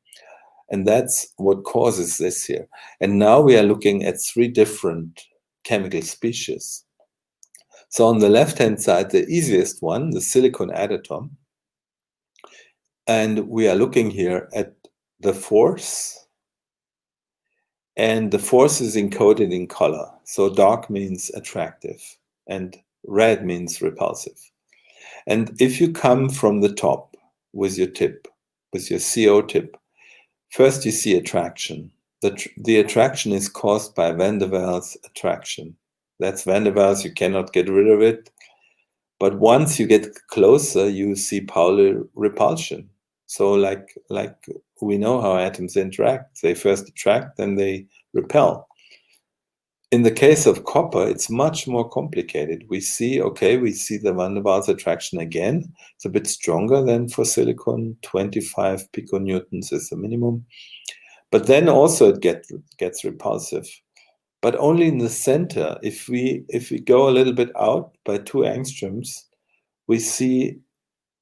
And that's what causes this here. And now we are looking at 3 different chemical species. So on the left-hand side, the easiest one, the silicon adatom. And we are looking here at the force. And the force is encoded in color. So dark means attractive and red means repulsive. And if you come from the top with your tip, with your CO tip, first you see attraction. The attraction is caused by Van der Waals attraction. That's Van der Waals, you cannot get rid of it. But once you get closer, you see Pauli repulsion. So like we know how atoms interact. They first attract, then they repel. In the case of copper, it's much more complicated. We see the Van der Waals attraction again. It's a bit stronger than for silicon. 25 piconewtons is the minimum. But then also it gets repulsive. But only in the center. If we go a little bit out by 2 angstroms, we see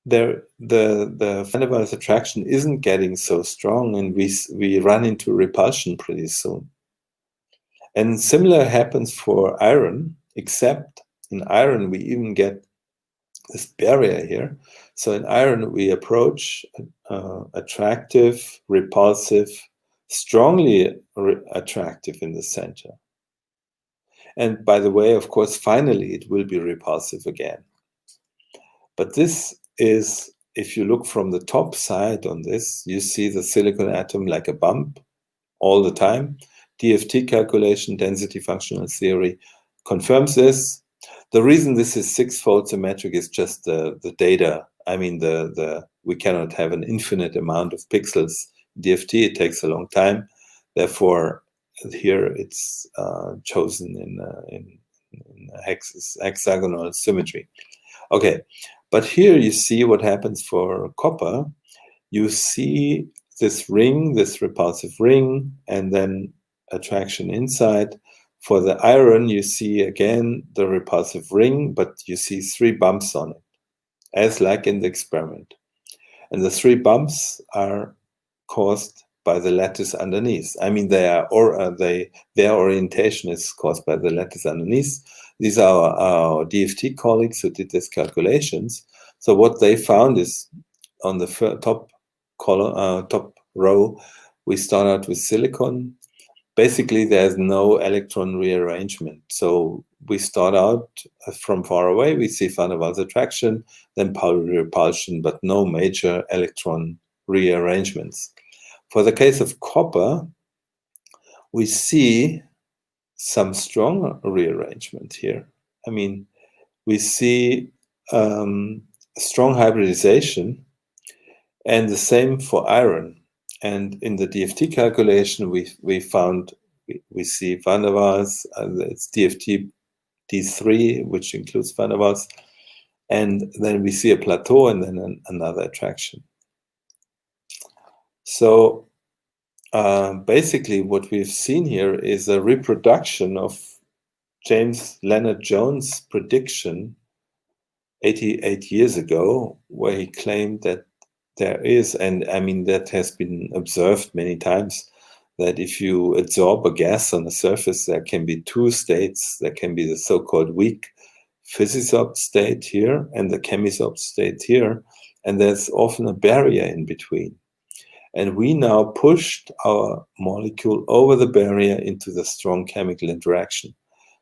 the Van der Waals attraction isn't getting so strong, and we run into repulsion pretty soon. And similar happens for iron, except in iron we even get this barrier here. So in iron we approach attractive, repulsive, strongly attractive in the center. And by the way, of course, finally it will be repulsive again. But this is, if you look from the top side on this, you see the silicon atom like a bump all the time. DFT calculation, density functional theory, confirms this. The reason this is 6-fold symmetric is just the data. I mean, we cannot have an infinite amount of pixels. DFT, it takes a long time. Therefore, here it's chosen in hexagonal symmetry. Okay, but here you see what happens for copper. You see this ring, this repulsive ring, and then attraction inside. For the iron, you see again the repulsive ring, but you see 3 bumps on it, as like in the experiment. And the 3 bumps are caused by the lattice underneath. I mean, their orientation is caused by the lattice underneath. These are our DFT colleagues who did these calculations. So what they found is on the top row, we start out with silicon. Basically, there's no electron rearrangement. So we start out from far away, we see van der Waals attraction, then Pauli repulsion, but no major electron rearrangements. For the case of copper, we see some strong rearrangement here. I mean, we see strong hybridization, and the same for iron. And in the DFT calculation, we found, we see van der Waals, it's DFT D3, which includes van der Waals, and then we see a plateau and then another attraction. So basically what we've seen here is a reproduction of James Leonard Jones' prediction 88 years ago, where he claimed that there is, and I mean that has been observed many times, that if you absorb a gas on the surface, there can be 2 states. There can be the so-called weak Physisop state here and the Chemisop state here, and there's often a barrier in between. And we now pushed our molecule over the barrier into the strong chemical interaction.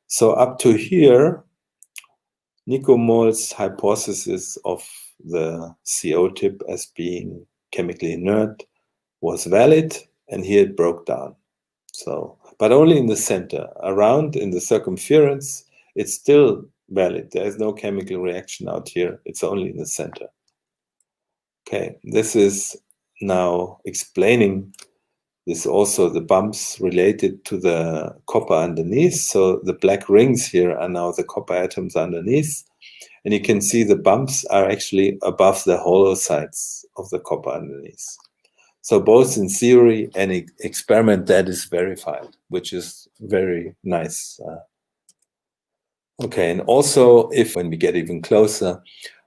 So up to here, Nico Moll's hypothesis of the CO tip as being chemically inert was valid, and here it broke down. So, but only in the center. Around in the circumference, it's still valid. There is no chemical reaction out here. It's only in the center. Okay, this is now explaining this also the bumps related to the copper underneath. So the black rings here are now the copper atoms underneath. And you can see the bumps are actually above the hollow sides of the copper underneath. So both in theory and experiment, that is verified, which is very nice. Okay, and also if when we get even closer,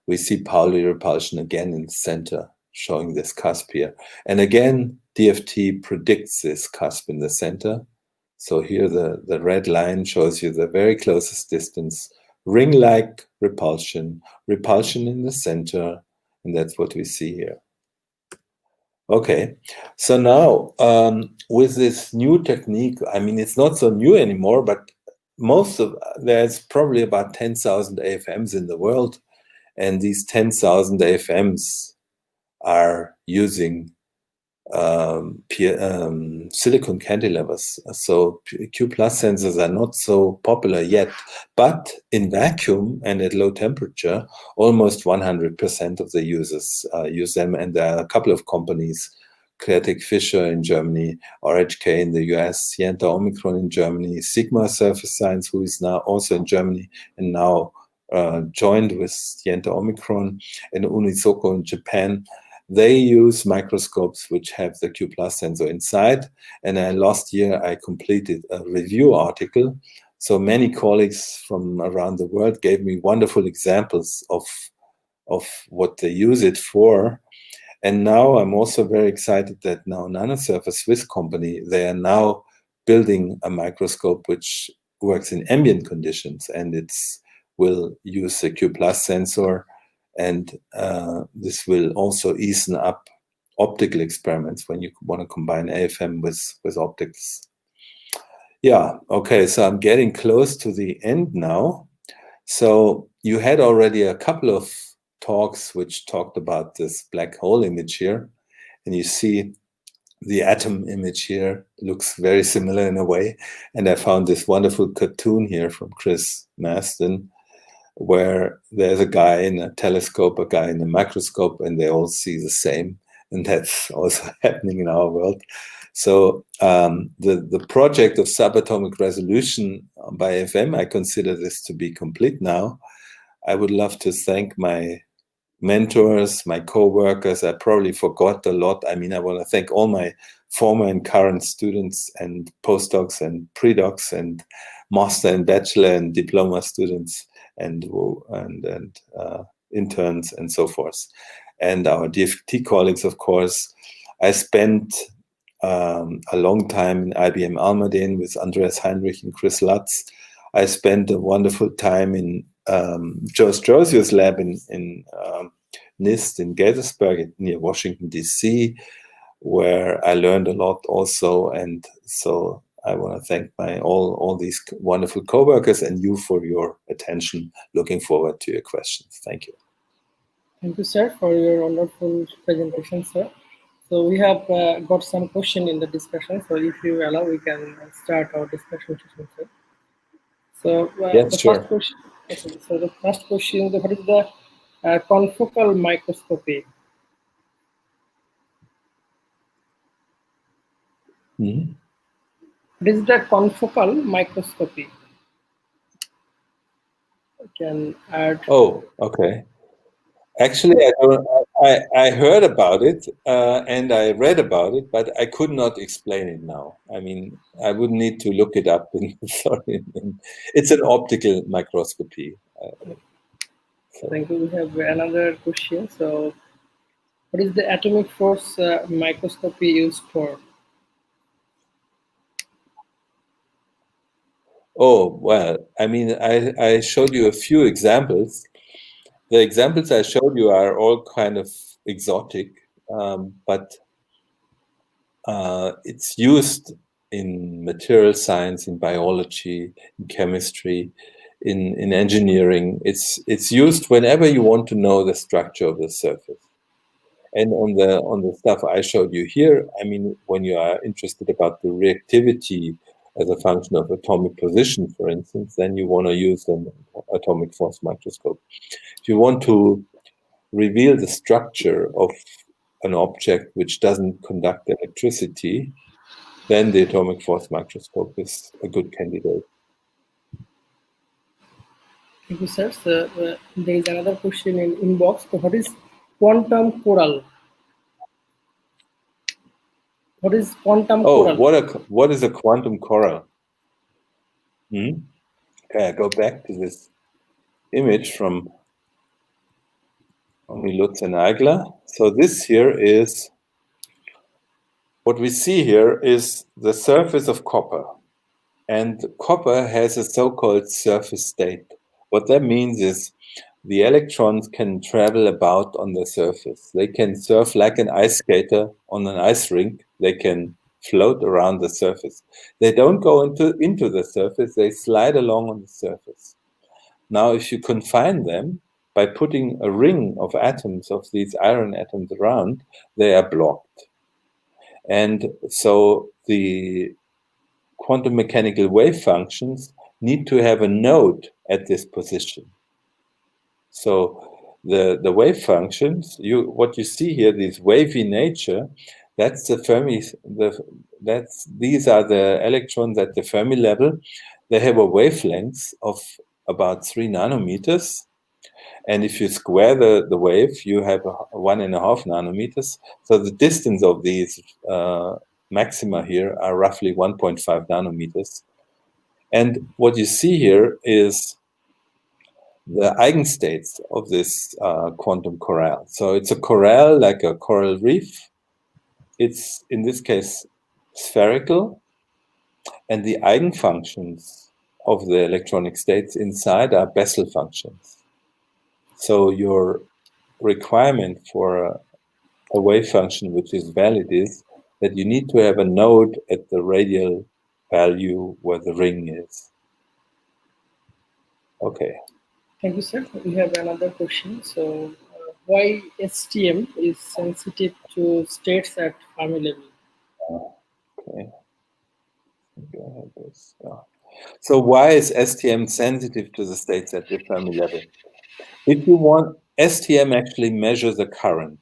we see Pauli repulsion again in the center, showing this cusp here. And again, DFT predicts this cusp in the center. So here the red line shows you the very closest distance, ring-like repulsion, repulsion in the center, and that's what we see here. Okay, so now with this new technique, I mean, it's not so new anymore, but there's probably about 10,000 AFMs in the world, and these 10,000 AFMs are using silicon cantilevers. So Q+ sensors are not so popular yet, but in vacuum and at low temperature, almost 100% of the users use them. And there are a couple of companies, Creatic Fisher in Germany, RHK in the US, Yenta Omicron in Germany, Sigma Surface Science, who is now also in Germany and now joined with Yenta Omicron, and Unisoko in Japan. They use microscopes which have the Q+ sensor inside. And last year I completed a review article. So many colleagues from around the world gave me wonderful examples of what they use it for. And now I'm also very excited that now Nanosurf, a Swiss company, they are now building a microscope which works in ambient conditions, and it's will use the Q+ sensor. And this will also ease up optical experiments when you want to combine AFM with optics. Yeah, okay, so I'm getting close to the end now. So you had already a couple of talks which talked about this black hole image here. And you see the atom image here looks very similar in a way. And I found this wonderful cartoon here from Chris Maston, where there's a guy in a telescope, a guy in a microscope, and they all see the same. And that's also happening in our world. So the project of subatomic resolution by FM, I consider this to be complete now. I would love to thank my mentors, my co-workers. I probably forgot a lot. I mean, I want to thank all my former and current students and postdocs and predocs and master and bachelor and diploma students and interns and so forth. And our DFT colleagues, of course. I spent a long time in IBM Almaden with Andreas Heinrich and Chris Lutz. I spent a wonderful time in Joe Stroziu's lab in NIST in Giessibl near Washington, D.C., where I learned a lot also. And so I want to thank all these wonderful co-workers and you for your attention. Looking forward to your questions. Thank you. Thank you, sir, for your wonderful presentation, sir. So we have got some question in the discussion. So if you allow, we can start our discussion session, sir. So yes, sure. First question. Okay, so the first question: what is the confocal microscopy? Mm-hmm. What is the confocal microscopy? I can add. Oh, okay. Actually, I heard about it and I read about it, but I could not explain it now. I mean, I would need to look it up. Sorry, it's an optical microscopy. So. Thank you. We have another question. So, what is the atomic force microscopy used for? Oh, well, I mean, I showed you a few examples. The examples I showed you are all kind of exotic, but it's used in material science, in biology, in chemistry, in engineering. It's used whenever you want to know the structure of the surface. And on the stuff I showed you here, I mean, when you are interested about the reactivity as a function of atomic position, for instance, then you want to use an atomic force microscope. If you want to reveal the structure of an object which doesn't conduct electricity, then the atomic force microscope is a good candidate. Thank you, sir. So, there is another question in inbox. So what is quantum coral? What is quantum coral? What is a quantum coral? Okay, I go back to this image from Lutz and Eigler. So this here is, what we see here is the surface of copper. And copper has a so-called surface state. What that means is the electrons can travel about on the surface. They can surf like an ice skater on an ice rink. They can float around the surface. They don't go into the surface. They slide along on the surface. Now, if you confine them by putting a ring of atoms, of these iron atoms around, they are blocked. And so the quantum mechanical wave functions need to have a node at this position. So the wave functions, what you see here, this wavy nature, that's the Fermi. These are the electrons at the Fermi level. They have a wavelength of about 3 nanometers, and if you square the wave, you have 1.5 nanometers. So the distance of these maxima here are roughly 1.5 nanometers. And what you see here is the eigenstates of this quantum coral. So it's a coral like a coral reef. It's, in this case, spherical. And the eigenfunctions of the electronic states inside are Bessel functions. So your requirement for a wave function which is valid is that you need to have a node at the radial value where the ring is. Okay. Thank you, sir. We have another question. So, why STM is sensitive to states at Fermi level? Okay. So why is STM sensitive to the states at the Fermi level? If you want, STM actually measures a current.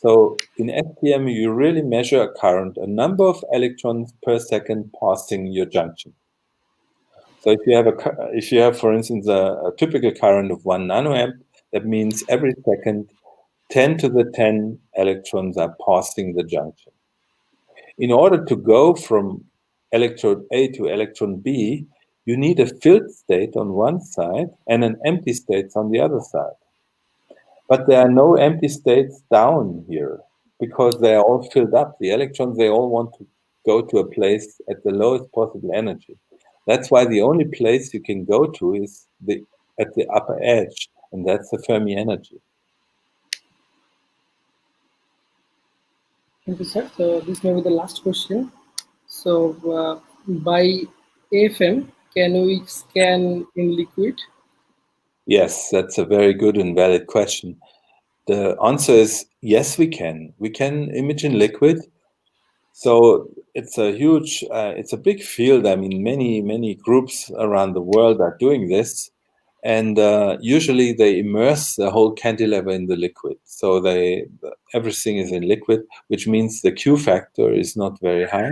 So in STM, you really measure a current, a number of electrons per second passing your junction. So if you have, for instance, a typical current of 1 nanoamp, that means every second 10 to the 10 electrons are passing the junction. In order to go from electrode A to electron B, you need a filled state on one side and an empty state on the other side. But there are no empty states down here because they are all filled up. The electrons, they all want to go to a place at the lowest possible energy. That's why the only place you can go to is at the upper edge, and that's the Fermi energy. Thank you, sir. So this may be the last question. So by AFM, can we scan in liquid? Yes, that's a very good and valid question. The answer is yes, we can. We can image in liquid. So it's a huge, it's a big field. I mean, many groups around the world are doing this. And usually they immerse the whole cantilever in the liquid. So everything is in liquid, which means the Q factor is not very high.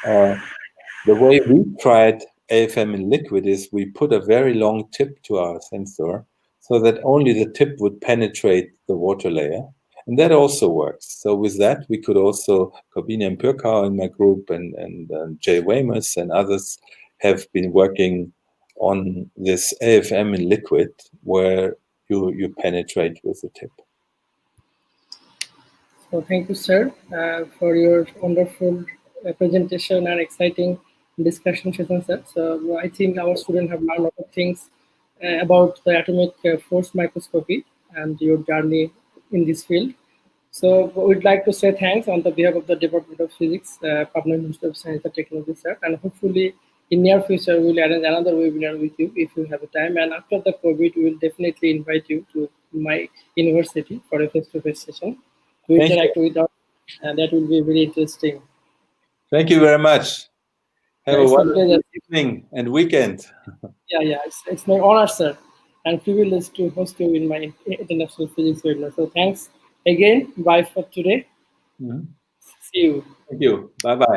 The way we tried AFM in liquid is we put a very long tip to our sensor so that only the tip would penetrate the water layer. And that also works. So with that, we could also, Corbini and Pürkau in my group and Jay Weymouth and others have been working on this AFM in liquid where you penetrate with the tip. So thank you, sir, for your wonderful presentation and exciting discussion session, sir. So I think our students have learned a lot of things about the atomic force microscopy and your journey in this field. So we'd like to say thanks on the behalf of the Department of Physics, Pabna University of Science and Technology, sir. And hopefully in near future, we'll arrange another webinar with you if you have a time. And after the COVID, we'll definitely invite you to my university for a face-to-face session to interact with us. And that will be very interesting. Thank you very much. Have a wonderful evening and weekend. Yeah, it's my honor, sir, and privilege to host you in my international physics webinar. So thanks again. Bye for today. Mm-hmm. See you. Thank you. Bye-bye.